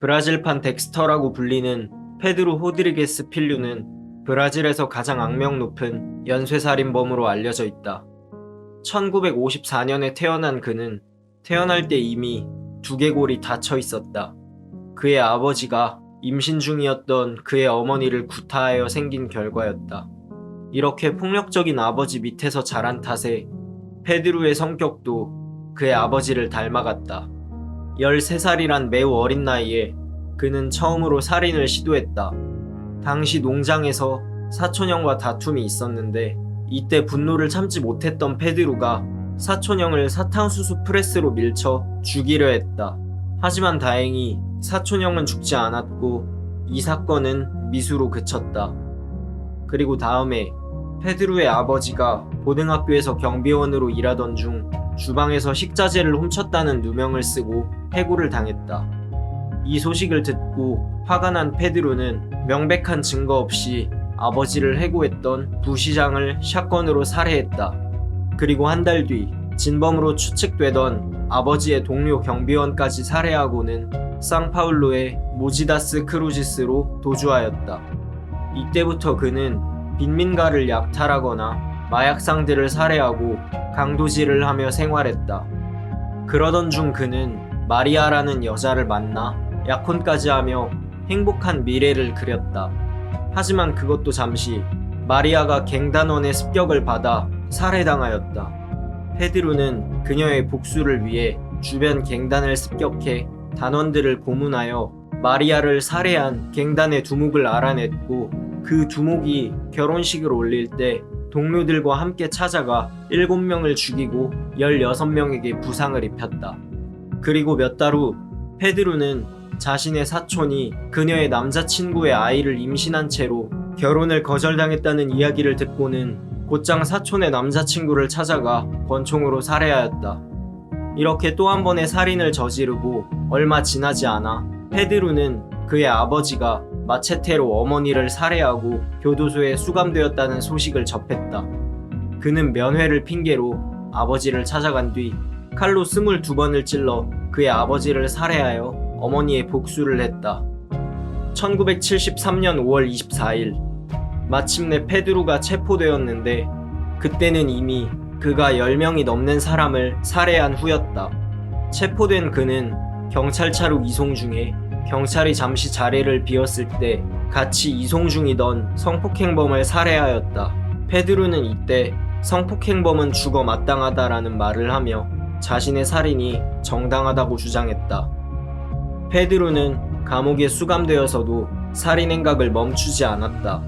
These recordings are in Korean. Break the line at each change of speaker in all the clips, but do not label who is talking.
브라질판 덱스터라고 불리는 페드로 호드리게스 필류는 브라질에서 가장 악명 높은 연쇄살인범으로 알려져 있다. 1954년에 태어난 그는 태어날 때 이미 두개골이 닫혀 있었다. 그의 아버지가 임신 중이었던 그의 어머니를 구타하여 생긴 결과였다. 이렇게 폭력적인 아버지 밑에서 자란 탓에 페드로의 성격도 그의 아버지를 닮아갔다. 13살이란 매우 어린 나이에 그는 처음으로 살인을 시도했다. 당시 농장에서 사촌형과 다툼이 있었는데 이때 분노를 참지 못했던 페드로가 사촌형을 사탕수수 프레스로 밀쳐 죽이려 했다. 하지만 다행히 사촌형은 죽지 않았고 이 사건은 미수로 그쳤다. 그리고 다음에 페드로의 아버지가 고등학교에서 경비원으로 일하던 중 주방에서 식자재를 훔쳤다는 누명을 쓰고 해고를 당했다. 이 소식을 듣고 화가 난 페드로는 명백한 증거 없이 아버지를 해고했던 부시장을 샷건으로 살해했다. 그리고 한 달 뒤 진범으로 추측되던 아버지의 동료 경비원까지 살해하고는 상파울루의 모지다스 크루지스로 도주하였다. 이때부터 그는 빈민가를 약탈하거나 마약상들을 살해하고 강도질을 하며 생활했다. 그러던 중 그는 마리아라는 여자를 만나 약혼까지 하며 행복한 미래를 그렸다. 하지만 그것도 잠시 마리아가 갱단원의 습격을 받아 살해당하였다. 페드로는 그녀의 복수를 위해 주변 갱단을 습격해 단원들을 고문하여 마리아를 살해한 갱단의 두목을 알아냈고 그 두목이 결혼식을 올릴 때 동료들과 함께 찾아가 7명을 죽이고 16명에게 부상을 입혔다. 그리고 몇 달 후 페드로는 자신의 사촌이 그녀의 남자친구의 아이를 임신한 채로 결혼을 거절당했다는 이야기를 듣고는 곧장 사촌의 남자친구를 찾아가 권총으로 살해하였다. 이렇게 또 한 번의 살인을 저지르고 얼마 지나지 않아 페드로는 그의 아버지가 마체테로 어머니를 살해하고 교도소에 수감되었다는 소식을 접했다. 그는 면회를 핑계로 아버지를 찾아간 뒤 칼로 22번을 찔러 그의 아버지를 살해하여 어머니의 복수를 했다. 1973년 5월 24일 마침내 페드로가 체포되었는데 그때는 이미 그가 10명이 넘는 사람을 살해한 후였다. 체포된 그는 경찰차로 이송 중에 경찰이 잠시 자리를 비웠을 때 같이 이송 중이던 성폭행범을 살해하였다. 페드로는 이때 성폭행범은 죽어 마땅하다라는 말을 하며 자신의 살인이 정당하다고 주장했다. 페드로는 감옥에 수감되어서도 살인 행각을 멈추지 않았다.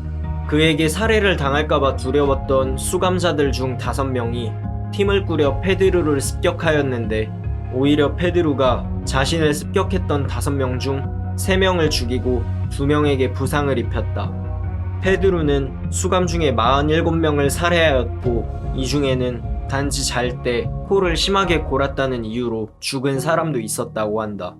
그에게 살해를 당할까봐 두려웠던 수감자들 중 5명이 팀을 꾸려 페드로를 습격하였는데 오히려 페드로가 자신을 습격했던 5명 중 3명을 죽이고 2명에게 부상을 입혔다. 페드로는 수감 중에 47명을 살해하였고 이 중에는 단지 잘 때 코를 심하게 골았다는 이유로 죽은 사람도 있었다고 한다.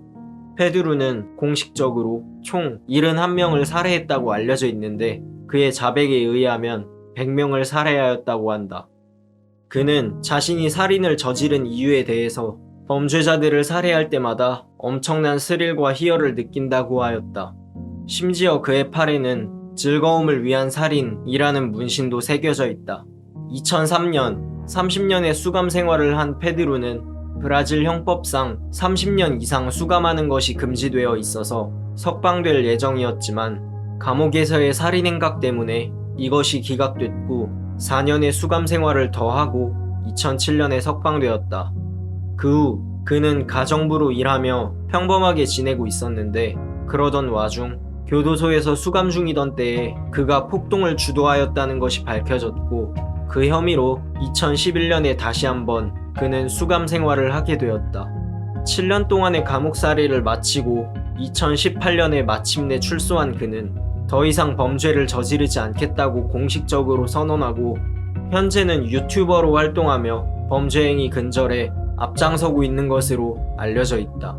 페드로는 공식적으로 총 71명을 살해했다고 알려져 있는데 그의 자백에 의하면 100명을 살해하였다고 한다. 그는 자신이 살인을 저지른 이유에 대해서 범죄자들을 살해할 때마다 엄청난 스릴과 희열을 느낀다고 하였다. 심지어 그의 팔에는 즐거움을 위한 살인이라는 문신도 새겨져 있다. 2003년 30년의 수감 생활을 한 페드로는 브라질 형법상 30년 이상 수감하는 것이 금지되어 있어서 석방될 예정이었지만 감옥에서의 살인 행각 때문에 이것이 기각됐고 4년의 수감 생활을 더하고 2007년에 석방되었다. 그 후 그는 가정부로 일하며 평범하게 지내고 있었는데 그러던 와중 교도소에서 수감 중이던 때에 그가 폭동을 주도하였다는 것이 밝혀졌고 그 혐의로 2011년에 다시 한번 그는 수감 생활을 하게 되었다. 7년 동안의 감옥살이를 마치고 2018년에 마침내 출소한 그는 더 이상 범죄를 저지르지 않겠다고 공식적으로 선언하고 현재는 유튜버로 활동하며 범죄 행위 근절에 앞장서고 있는 것으로 알려져 있다.